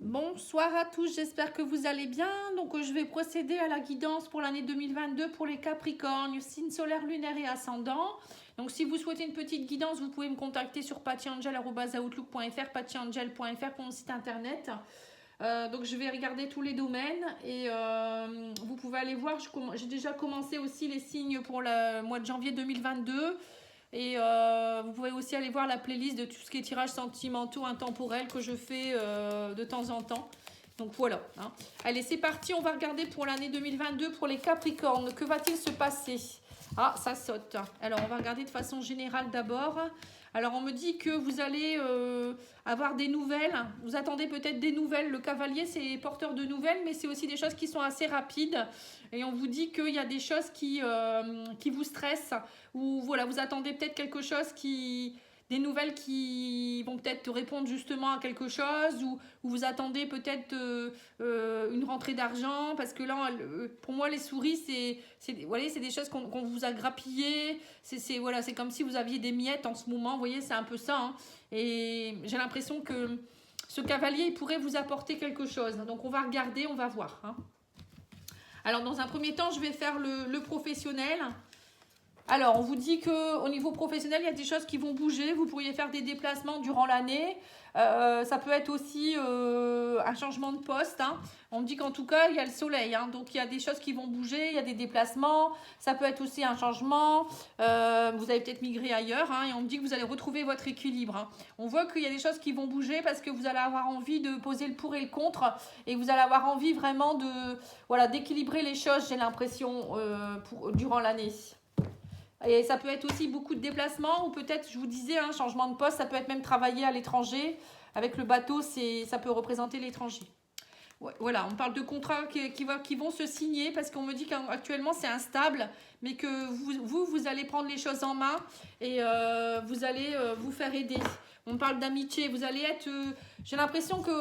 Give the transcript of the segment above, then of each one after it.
Bonsoir à tous, j'espère que vous allez bien. Donc je vais procéder à la guidance pour l'année 2022 pour les Capricornes, signe solaire, lunaire et ascendant. Donc si vous souhaitez une petite guidance, vous pouvez me contacter sur pattyangel@outlook.fr, pattyangel.fr pour mon site internet. Donc je vais regarder tous les domaines et vous pouvez aller voir, j'ai déjà commencé aussi les signes pour le mois de janvier 2022. Et vous pouvez aussi aller voir la playlist de tout ce qui est tirages sentimentaux intemporels que je fais de temps en temps. Donc voilà. Hein. Allez, c'est parti. On va regarder pour l'année 2022 pour les Capricornes. Que va-t-il se passer? Ah, ça saute. Alors, on va regarder de façon générale d'abord. Alors, on me dit que vous allez avoir des nouvelles. Vous attendez peut-être des nouvelles. Le cavalier, c'est porteur de nouvelles, mais c'est aussi des choses qui sont assez rapides. Et on vous dit qu'il y a des choses qui vous stressent. Ou voilà, vous attendez peut-être quelque chose des nouvelles qui vont peut-être répondre justement à quelque chose, ou vous attendez peut-être une rentrée d'argent, parce que là, pour moi, les souris, voilà, c'est des choses qu'on vous a grappillées, voilà, c'est comme si vous aviez des miettes en ce moment, vous voyez, c'est un peu ça, hein. Et j'ai l'impression que ce cavalier, il pourrait vous apporter quelque chose, donc on va regarder, on va voir, hein. Alors, dans un premier temps, je vais faire le professionnel. Alors, on vous dit qu'au niveau professionnel, il y a des choses qui vont bouger. Vous pourriez faire des déplacements durant l'année. Ça peut être aussi un changement de poste. Hein. On me dit qu'en tout cas, il y a le soleil. Hein. Donc, il y a des choses qui vont bouger. Il y a des déplacements. Ça peut être aussi un changement. Vous allez peut-être migrer ailleurs. Hein, et on me dit que vous allez retrouver votre équilibre. Hein. On voit qu'il y a des choses qui vont bouger parce que vous allez avoir envie de poser le pour et le contre. Et vous allez avoir envie vraiment d'équilibrer les choses, j'ai l'impression, durant l'année. Et ça peut être aussi beaucoup de déplacements ou peut-être, je vous disais, un changement de poste, ça peut être même travailler à l'étranger. Avec le bateau, ça peut représenter l'étranger. Ouais, voilà, on parle de contrats qui vont se signer parce qu'on me dit qu'actuellement c'est instable, mais que vous allez prendre les choses en main et vous allez vous faire aider. On parle d'amitié, vous allez être... j'ai l'impression que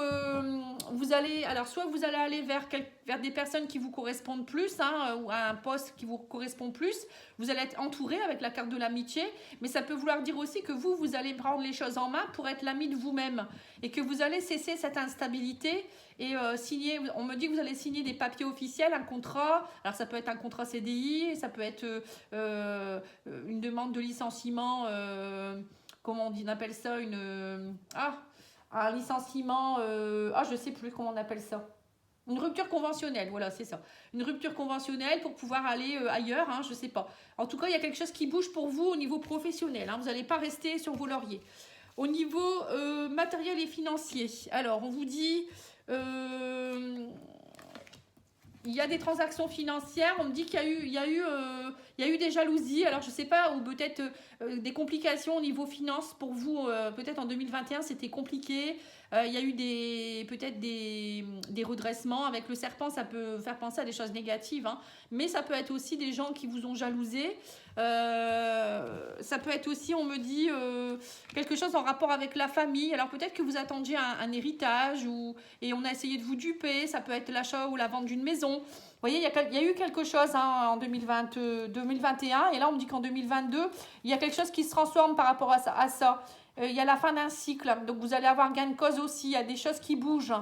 vous allez... Alors, soit vous allez aller vers des personnes qui vous correspondent plus, hein, ou à un poste qui vous correspond plus. Vous allez être entouré avec la carte de l'amitié, mais ça peut vouloir dire aussi que vous allez prendre les choses en main pour être l'ami de vous-même et que vous allez cesser cette instabilité et signer... On me dit que vous allez signer des papiers officiels, un contrat. Alors, ça peut être un contrat CDI, ça peut être une demande de licenciement... comment on appelle ça, un licenciement, je sais plus comment on appelle ça. Une rupture conventionnelle, voilà, c'est ça. Une rupture conventionnelle pour pouvoir aller ailleurs, hein, je sais pas. En tout cas, il y a quelque chose qui bouge pour vous au niveau professionnel, hein, vous n'allez pas rester sur vos lauriers. Au niveau matériel et financier, alors on vous dit... il y a des transactions financières, on me dit qu'il y a eu des jalousies, alors je ne sais pas, ou peut-être des complications au niveau finance pour vous, peut-être en 2021 c'était compliqué, il y a eu peut-être des redressements, avec le serpent ça peut faire penser à des choses négatives, hein, mais ça peut être aussi des gens qui vous ont jalousé, ça peut être aussi, on me dit, quelque chose en rapport avec la famille, alors peut-être que vous attendiez un héritage, et on a essayé de vous duper, ça peut être l'achat ou la vente d'une maison. Vous voyez, il y a eu quelque chose hein, en 2021, et là on me dit qu'en 2022, il y a quelque chose qui se transforme par rapport à ça. Il y a la fin d'un cycle, donc vous allez avoir gain de cause aussi, il y a des choses qui bougent.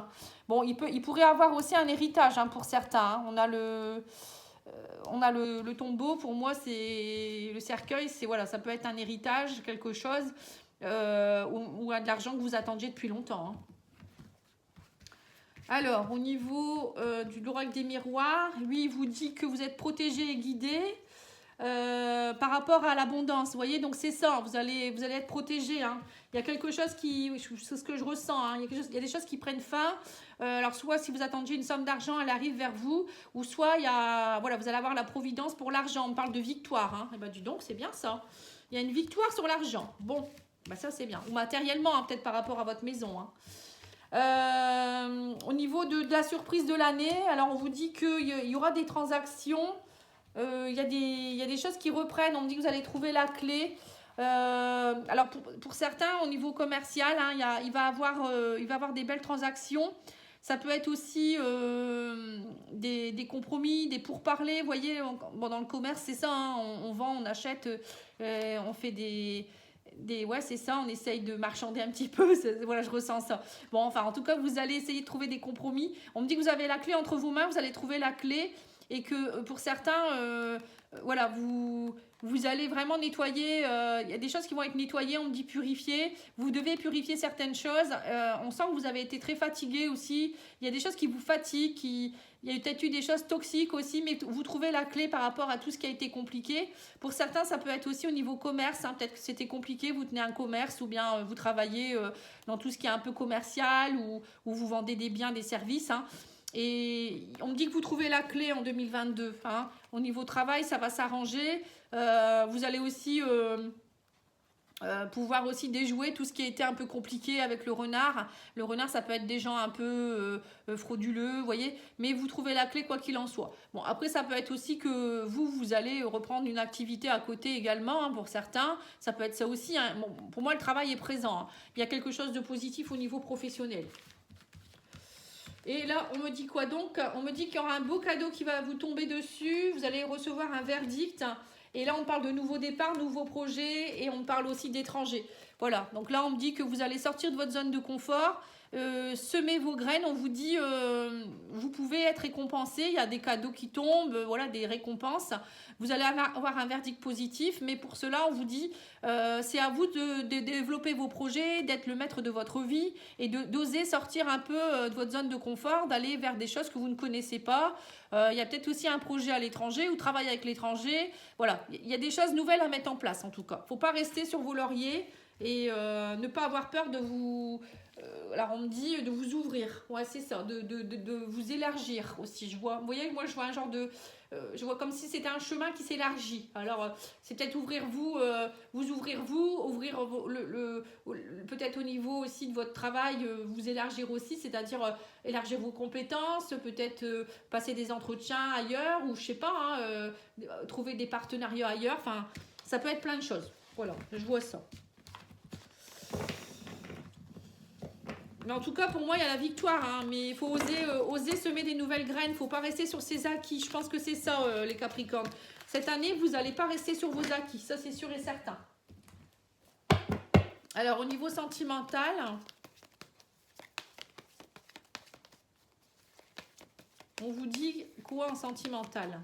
Bon, il pourrait avoir aussi un héritage hein, pour certains. Hein. On a le tombeau, pour moi, c'est le cercueil, voilà, ça peut être un héritage, quelque chose, ou de l'argent que vous attendiez depuis longtemps. Hein. Alors, au niveau de l'oracle des miroirs, lui, il vous dit que vous êtes protégé et guidé par rapport à l'abondance. Vous voyez, donc c'est ça, vous allez être protégé. Hein. Il y a quelque chose c'est ce que je ressens, hein. Il y a des choses qui prennent fin. Alors, soit si vous attendiez une somme d'argent, elle arrive vers vous, ou soit vous allez avoir la providence pour l'argent. On parle de victoire. Hein. Et ben, dis donc, c'est bien ça. Il y a une victoire sur l'argent. Bon, ben, ça c'est bien. Ou matériellement, hein, peut-être par rapport à votre maison. Hein. Au niveau de la surprise de l'année, alors on vous dit qu'il y aura des transactions, il y a des choses qui reprennent, on me dit que vous allez trouver la clé. Alors pour certains, au niveau commercial, hein, il va avoir des belles transactions. Ça peut être aussi des compromis, des pourparlers. Vous voyez, dans le commerce, c'est ça, hein, on vend, on achète, on fait Ouais, c'est ça, on essaye de marchander un petit peu, voilà, je ressens ça. Bon, enfin, en tout cas, vous allez essayer de trouver des compromis. On me dit que vous avez la clé entre vos mains, vous allez trouver la clé et que pour certains, voilà, vous allez vraiment nettoyer. Il y a des choses qui vont être nettoyées, on me dit purifier. Vous devez purifier certaines choses. On sent que vous avez été très fatigué aussi. Il y a des choses qui vous fatiguent, il y a peut-être eu des choses toxiques aussi, mais vous trouvez la clé par rapport à tout ce qui a été compliqué. Pour certains, ça peut être aussi au niveau commerce. Hein. Peut-être que c'était compliqué, vous tenez un commerce ou bien vous travaillez dans tout ce qui est un peu commercial ou vous vendez des biens, des services. Hein. Et on me dit que vous trouvez la clé en 2022. Hein. Au niveau travail, ça va s'arranger. Vous allez aussi pouvoir aussi déjouer tout ce qui a été un peu compliqué avec le renard. Le renard, ça peut être des gens un peu frauduleux, vous voyez, mais vous trouvez la clé quoi qu'il en soit. Bon, après, ça peut être aussi que vous allez reprendre une activité à côté également, hein, pour certains. Ça peut être ça aussi. Hein. Bon, pour moi, le travail est présent. Hein. Il y a quelque chose de positif au niveau professionnel. Et là, on me dit quoi donc? On me dit qu'il y aura un beau cadeau qui va vous tomber dessus. Vous allez recevoir un verdict. Et là, on parle de nouveaux départs, nouveaux projets. Et on parle aussi d'étrangers. Voilà. Donc là, on me dit que vous allez sortir de votre zone de confort. Semer vos graines. On vous dit, vous pouvez être récompensé. Il y a des cadeaux qui tombent. Voilà, des récompenses. Vous allez avoir un verdict positif. Mais pour cela, on vous dit, c'est à vous de développer vos projets, d'être le maître de votre vie et d'oser sortir un peu de votre zone de confort, d'aller vers des choses que vous ne connaissez pas. Il y a peut-être aussi un projet à l'étranger ou travailler avec l'étranger. Voilà, il y a des choses nouvelles à mettre en place en tout cas. Il ne faut pas rester sur vos lauriers et ne pas avoir peur de vous... alors on me dit de vous ouvrir. Ouais, c'est ça, de vous élargir aussi. Je vois, vous voyez, moi je vois un genre de... je vois comme si c'était un chemin qui s'élargit. Alors, c'est peut-être ouvrir vous ouvrir vous, ouvrir peut-être au niveau aussi de votre travail, vous élargir aussi, c'est-à-dire élargir vos compétences, peut-être passer des entretiens ailleurs, ou je sais pas, hein, trouver des partenariats ailleurs. Enfin, ça peut être plein de choses. Voilà, je vois ça. Mais en tout cas, pour moi, il y a la victoire. Hein, mais il faut oser semer des nouvelles graines. Il ne faut pas rester sur ses acquis. Je pense que c'est ça, les Capricornes. Cette année, vous n'allez pas rester sur vos acquis. Ça, c'est sûr et certain. Alors, au niveau sentimental... on vous dit quoi en sentimental?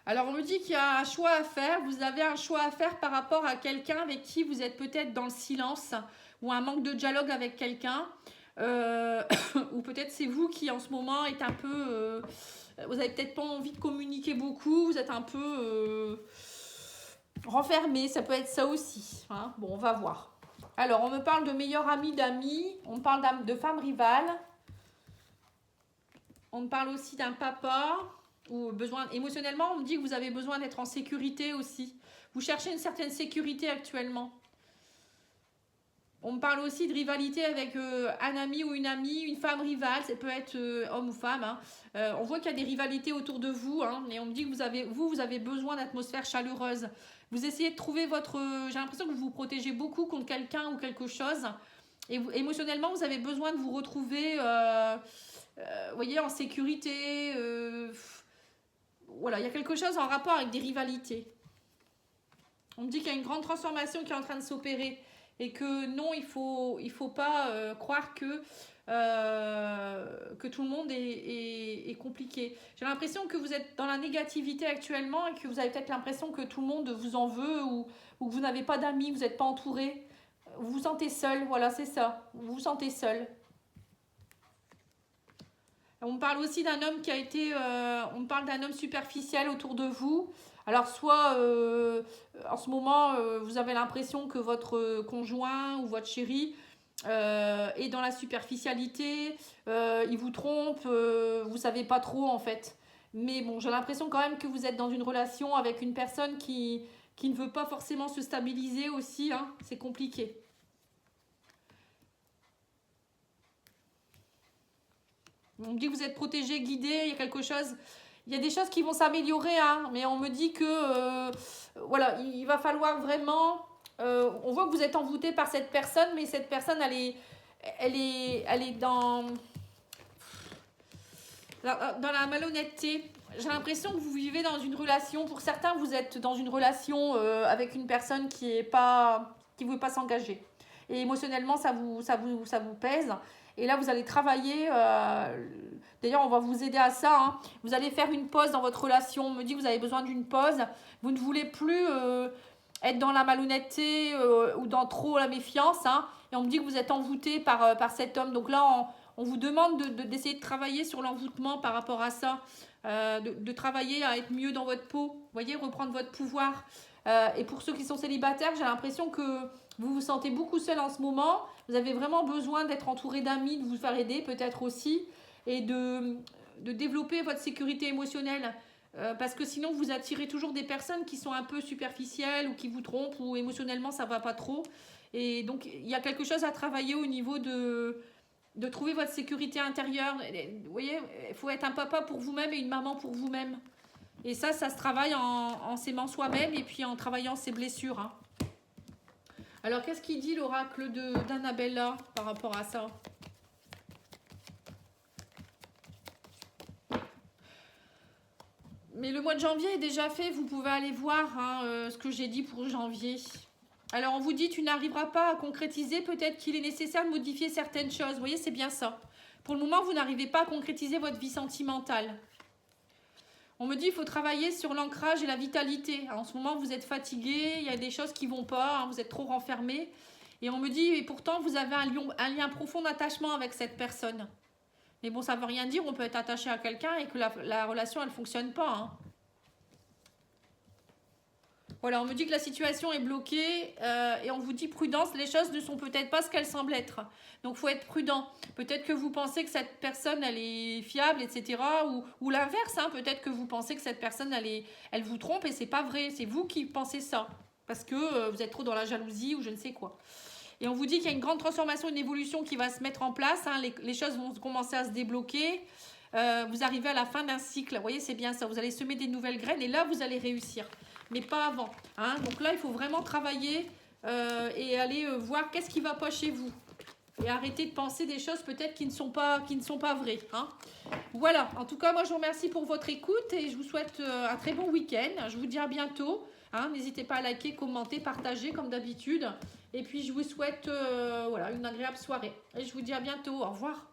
Alors, on me dit qu'il y a un choix à faire. Vous avez un choix à faire par rapport à quelqu'un avec qui vous êtes peut-être dans le silence ou un manque de dialogue avec quelqu'un. Ou peut-être c'est vous qui, en ce moment, êtes un peu... vous n'avez peut-être pas envie de communiquer beaucoup. Vous êtes un peu renfermé. Ça peut être ça aussi. Hein. Bon, on va voir. Alors, on me parle de meilleur ami, d'amis. On me parle de femme rivale. On me parle aussi d'un papa. Ou besoin, émotionnellement, on me dit que vous avez besoin d'être en sécurité aussi. Vous cherchez une certaine sécurité actuellement. On me parle aussi de rivalité avec un ami ou une amie, une femme rivale, ça peut être homme ou femme. Hein. On voit qu'il y a des rivalités autour de vous, hein, et on me dit que vous avez besoin d'atmosphère chaleureuse. Vous essayez de trouver votre... j'ai l'impression que vous vous protégez beaucoup contre quelqu'un ou quelque chose. Et émotionnellement, vous avez besoin de vous retrouver voyez, en sécurité. Voilà, il y a quelque chose en rapport avec des rivalités. On me dit qu'il y a une grande transformation qui est en train de s'opérer. Et que non, il faut pas croire que tout le monde est compliqué. J'ai l'impression que vous êtes dans la négativité actuellement et que vous avez peut-être l'impression que tout le monde vous en veut ou que vous n'avez pas d'amis, vous n'êtes pas entouré. Vous vous sentez seul, voilà, c'est ça. Vous vous sentez seul. On me parle aussi d'un homme qui a été... on me parle d'un homme superficiel autour de vous. Alors, soit en ce moment, vous avez l'impression que votre conjoint ou votre chéri est dans la superficialité, il vous trompe, vous ne savez pas trop en fait. Mais bon, j'ai l'impression quand même que vous êtes dans une relation avec une personne qui ne veut pas forcément se stabiliser aussi. Hein. C'est compliqué. On me dit que vous êtes protégé, guidé, il y a quelque chose... Il y a des choses qui vont s'améliorer, hein, mais on me dit que voilà, il va falloir vraiment... on voit que vous êtes envoûté par cette personne, mais cette personne, elle est dans... Dans la malhonnêteté, j'ai l'impression que vous vivez dans une relation. Pour certains, vous êtes dans une relation avec une personne qui ne veut pas s'engager. Et émotionnellement, ça vous pèse. Et là, vous allez travailler. D'ailleurs, on va vous aider à ça. Hein. Vous allez faire une pause dans votre relation. On me dit que vous avez besoin d'une pause. Vous ne voulez plus être dans la malhonnêteté ou dans trop la méfiance. Hein. Et on me dit que vous êtes envoûté par cet homme. Donc là, on vous demande d'essayer de travailler sur l'envoûtement par rapport à ça. De travailler à être mieux dans votre peau. Vous voyez, reprendre votre pouvoir. Et pour ceux qui sont célibataires, j'ai l'impression que vous vous sentez beaucoup seul en ce moment. Vous avez vraiment besoin d'être entouré d'amis, de vous faire aider peut-être aussi. Et de développer votre sécurité émotionnelle. Parce que sinon, vous attirez toujours des personnes qui sont un peu superficielles ou qui vous trompent ou émotionnellement, ça ne va pas trop. Et donc, il y a quelque chose à travailler au niveau de trouver votre sécurité intérieure. Vous voyez, il faut être un papa pour vous-même et une maman pour vous-même. Et ça se travaille en s'aimant soi-même et puis en travaillant ses blessures. Hein. Alors, qu'est-ce qu'il dit l'oracle d'Annabella par rapport à ça? Mais le mois de janvier est déjà fait, vous pouvez aller voir ce que j'ai dit pour janvier. Alors on vous dit, tu n'arriveras pas à concrétiser, peut-être qu'il est nécessaire de modifier certaines choses. Vous voyez, c'est bien ça. Pour le moment, vous n'arrivez pas à concrétiser votre vie sentimentale. On me dit, il faut travailler sur l'ancrage et la vitalité. En ce moment, vous êtes fatigué, il y a des choses qui ne vont pas, vous êtes trop renfermé. Et on me dit, et pourtant, vous avez un lien profond d'attachement avec cette personne. Mais bon, ça ne veut rien dire, on peut être attaché à quelqu'un et que la relation, elle ne fonctionne pas. Hein. Voilà, on me dit que la situation est bloquée et on vous dit prudence, les choses ne sont peut-être pas ce qu'elles semblent être. Donc, il faut être prudent. Peut-être que vous pensez que cette personne, elle est fiable, etc. Ou l'inverse, hein, peut-être que vous pensez que cette personne, elle vous trompe et c'est pas vrai. C'est vous qui pensez ça. Parce que vous êtes trop dans la jalousie ou je ne sais quoi. Et on vous dit qu'il y a une grande transformation, une évolution qui va se mettre en place. Hein. Les choses vont commencer à se débloquer. Vous arrivez à la fin d'un cycle. Vous voyez, c'est bien ça. Vous allez semer des nouvelles graines et là, vous allez réussir. Mais pas avant. Hein. Donc là, il faut vraiment travailler et aller voir qu'est-ce qui ne va pas chez vous. Et arrêter de penser des choses peut-être qui ne sont pas vraies. Hein. Voilà. En tout cas, moi, je vous remercie pour votre écoute et je vous souhaite un très bon week-end. Je vous dis à bientôt. Hein. N'hésitez pas à liker, commenter, partager comme d'habitude. Et puis, je vous souhaite une agréable soirée. Et je vous dis à bientôt. Au revoir.